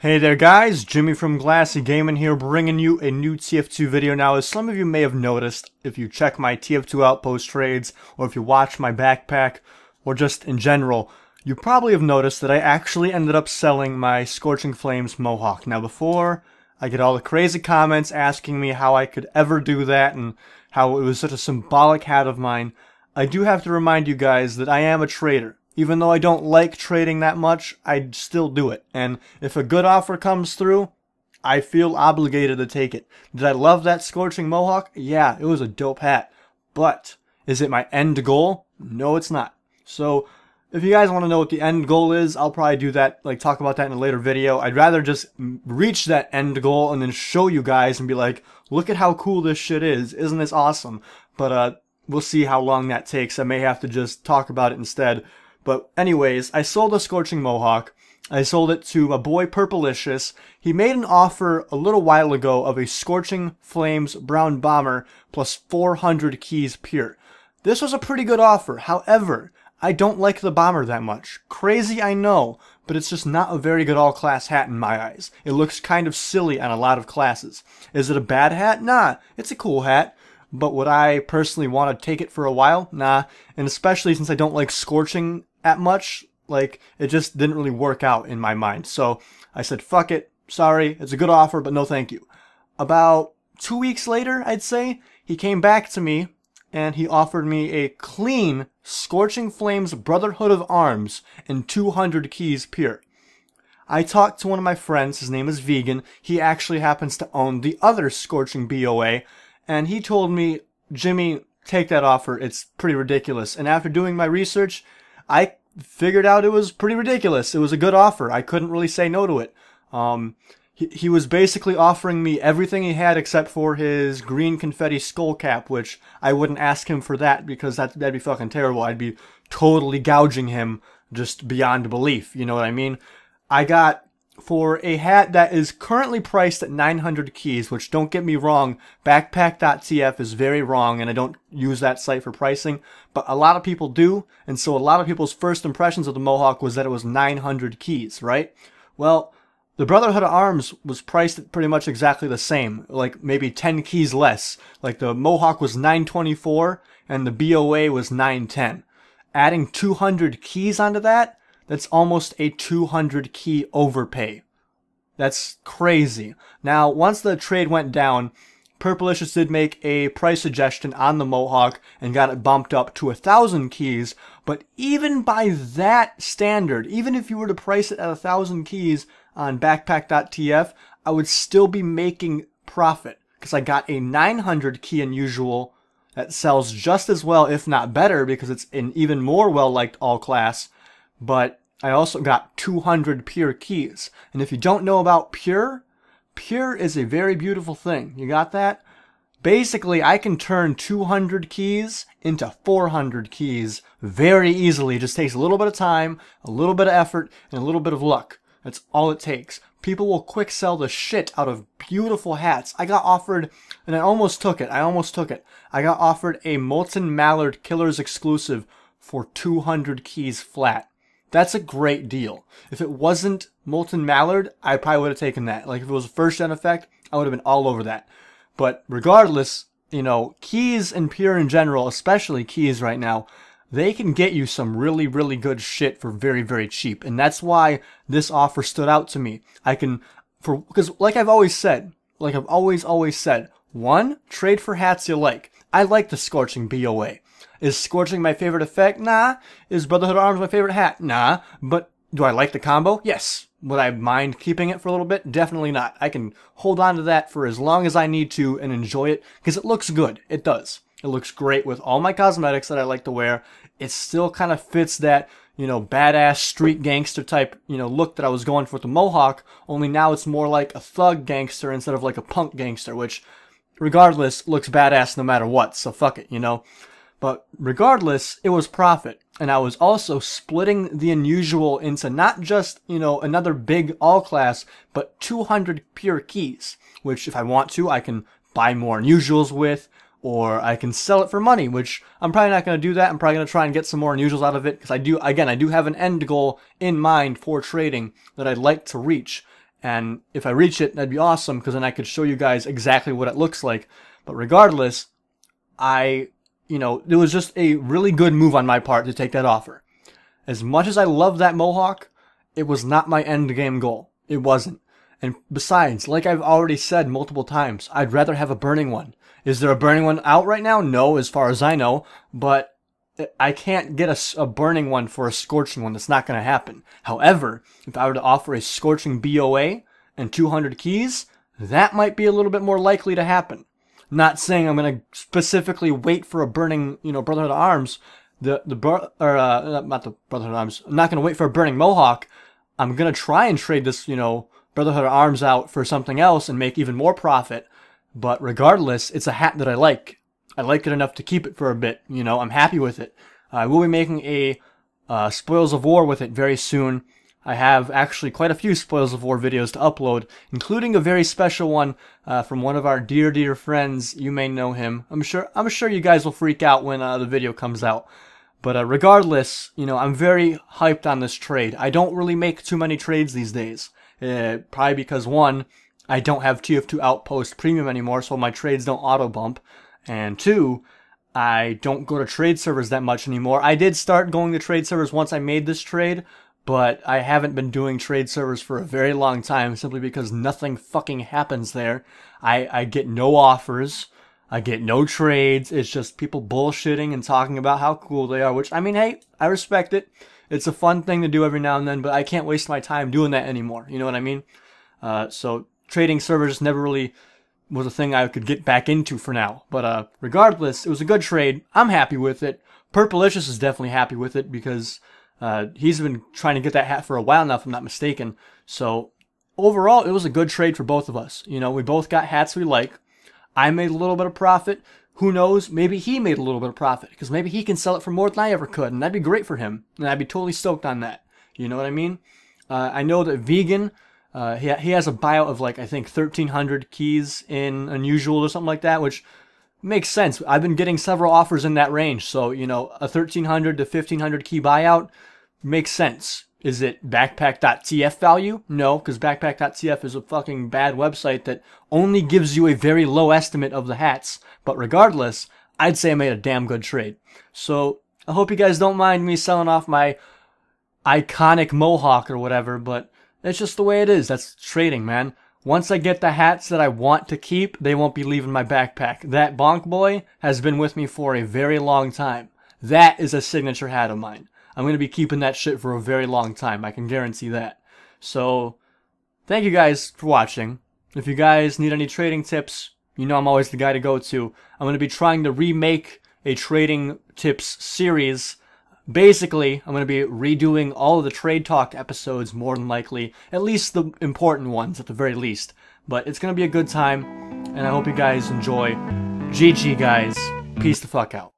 Hey there guys, Jimmy from Glassy Gaming here, bringing you a new TF2 video. Now, as some of you may have noticed, if you check my TF2 Outpost trades, or if you watch my backpack, or just in general, you probably have noticed that I actually ended up selling my Scorching Flames Mohawk. Now, before I get all the crazy comments asking me how I could ever do that, and how it was such a symbolic hat of mine, I do have to remind you guys that I am a trader. Even though I don't like trading that much, I still do it. And if a good offer comes through, I feel obligated to take it. Did I love that Scorching Mohawk? Yeah, it was a dope hat. But is it my end goal? No, it's not. So if you guys want to know what the end goal is, I'll probably do that, talk about that in a later video. I'd rather just reach that end goal and then show you guys and be like, look at how cool this shit is. Isn't this awesome? But we'll see how long that takes. I may have to just talk about it instead. But anyways, I sold a Scorching Mohawk. I sold it to my boy Purplicious. He made an offer a little while ago of a Scorching Flames Brown Bomber plus 400 keys pure. This was a pretty good offer. However, I don't like the bomber that much. Crazy, I know, but it's just not a very good all-class hat in my eyes. It looks kind of silly on a lot of classes. Is it a bad hat? Nah, it's a cool hat. But would I personally want to take it for a while? Nah. And especially since I don't like Scorching that much, it just didn't really work out in my mind. So I said, fuck it. Sorry, it's a good offer, but no thank you. About 2 weeks later, I'd say, he came back to me and he offered me a clean Scorching Flames Brotherhood of Arms and 200 keys pure. I talked to one of my friends, his name is Vegan. He actually happens to own the other Scorching BOA, and he told me, Jimmy, take that offer. It's pretty ridiculous. And after doing my research, I figured out it was pretty ridiculous. It was a good offer. I couldn't really say no to it. He was basically offering me everything he had except for his green confetti skull cap, which I wouldn't ask him for that because that'd be fucking terrible. I'd be totally gouging him just beyond belief. You know what I mean? I got, for a hat that is currently priced at 900 keys, which, don't get me wrong, backpack.tf is very wrong, and I don't use that site for pricing, but a lot of people do, and so a lot of people's first impressions of the Mohawk was that it was 900 keys, right? Well, the Brotherhood of Arms was priced at pretty much exactly the same, maybe 10 keys less. The Mohawk was 924, and the BOA was 910. Adding 200 keys onto that, that's almost a 200 key overpay. That's crazy. Now, once the trade went down, Purplicious did make a price suggestion on the Mohawk and got it bumped up to 1,000 keys. But even by that standard, even if you were to price it at 1,000 keys on backpack.tf, I would still be making profit because I got a 900 key unusual that sells just as well, if not better, because it's an even more well-liked all-class. But I also got 200 pure keys. And if you don't know about pure, pure is a very beautiful thing. You got that? Basically, I can turn 200 keys into 400 keys very easily. It just takes a little bit of time, a little bit of effort, and a little bit of luck. That's all it takes. People will quick sell the shit out of beautiful hats. I got offered, and I almost took it. I got offered a Molten Mallard Killer's exclusive for 200 keys flat. That's a great deal. If it wasn't Molten Mallard, I probably would have taken that. If it was a first gen effect, I would have been all over that. But regardless, keys and pure in general, especially keys right now, they can get you some really, really good shit for very, very cheap. And that's why this offer stood out to me. Because I've always said, one, trade for hats you like. I like the Scorching BOA. Is Scorching my favorite effect? Nah. Is Brotherhood of Arms my favorite hat? Nah. But do I like the combo? Yes. Would I mind keeping it for a little bit? Definitely not. I can hold on to that for as long as I need to and enjoy it because it looks good. It does. It looks great with all my cosmetics that I like to wear. It still kind of fits that, badass street gangster type, look that I was going for with the Mohawk, only now it's more like a thug gangster instead of like a punk gangster, which, regardless, looks badass no matter what, so fuck it, But regardless, it was profit. And I was also splitting the unusual into not just, another big all-class, but 200 pure keys. Which, if I want to, I can buy more unusuals with, or I can sell it for money, which I'm probably not going to do that. I'm probably going to try and get some more unusuals out of it, because I do have an end goal in mind for trading that I'd like to reach. And if I reach it, that'd be awesome, because then I could show you guys exactly what it looks like. But regardless, it was just a really good move on my part to take that offer. As much as I love that Mohawk, it was not my end game goal. It wasn't. And besides, like I've already said multiple times, I'd rather have a burning one. Is there a burning one out right now? No, as far as I know, but I can't get a burning one for a scorching one. That's not going to happen. However, if I were to offer a scorching BOA and 200 keys, that might be a little bit more likely to happen. Not saying I'm going to specifically wait for a burning, Brotherhood of Arms. Not the Brotherhood of Arms. I'm not going to wait for a burning Mohawk. I'm going to try and trade this, Brotherhood of Arms out for something else and make even more profit. But regardless, it's a hat that I like. I like it enough to keep it for a bit. I'm happy with it. I will be making a Spoils of War with it very soon. I have actually quite a few Spoils of War videos to upload, including a very special one from one of our dear friends. You may know him. I'm sure you guys will freak out when the video comes out. But regardless, I'm very hyped on this trade. I don't really make too many trades these days. Probably because, one, I don't have TF2 Outpost Premium anymore, so my trades don't auto-bump. And two, I don't go to trade servers that much anymore. I did start going to trade servers once I made this trade, but I haven't been doing trade servers for a very long time, simply because nothing fucking happens there. I get no offers. I get no trades. It's just people bullshitting and talking about how cool they are, which, I mean, hey, I respect it. It's a fun thing to do every now and then, but I can't waste my time doing that anymore. You know what I mean? So trading servers never really was a thing I could get back into for now. But regardless, it was a good trade. I'm happy with it. Purplicious is definitely happy with it, because he's been trying to get that hat for a while now, if I'm not mistaken. So overall, it was a good trade for both of us. We both got hats we like. I made a little bit of profit. Who knows? Maybe he made a little bit of profit, because maybe he can sell it for more than I ever could, and that'd be great for him. And I'd be totally stoked on that. You know what I mean? I know that Vegan, he has a buyout of, like, I think 1,300 keys in Unusual or something like that, which makes sense. I've been getting several offers in that range, so, a 1,300 to 1,500 key buyout makes sense. Is it backpack.tf value? No, because backpack.tf is a fucking bad website that only gives you a very low estimate of the hats. But regardless, I'd say I made a damn good trade. So I hope you guys don't mind me selling off my iconic Mohawk or whatever, but that's just the way it is. That's trading, man. Once I get the hats that I want to keep, they won't be leaving my backpack. That Bonk Boy has been with me for a very long time. That is a signature hat of mine. I'm going to be keeping that shit for a very long time. I can guarantee that. So, thank you guys for watching. If you guys need any trading tips, I'm always the guy to go to. I'm going to be trying to remake a trading tips series. Basically, I'm going to be redoing all of the Trade Talk episodes, more than likely. At least the important ones, at the very least. But it's going to be a good time, and I hope you guys enjoy. GG, guys. Peace the fuck out.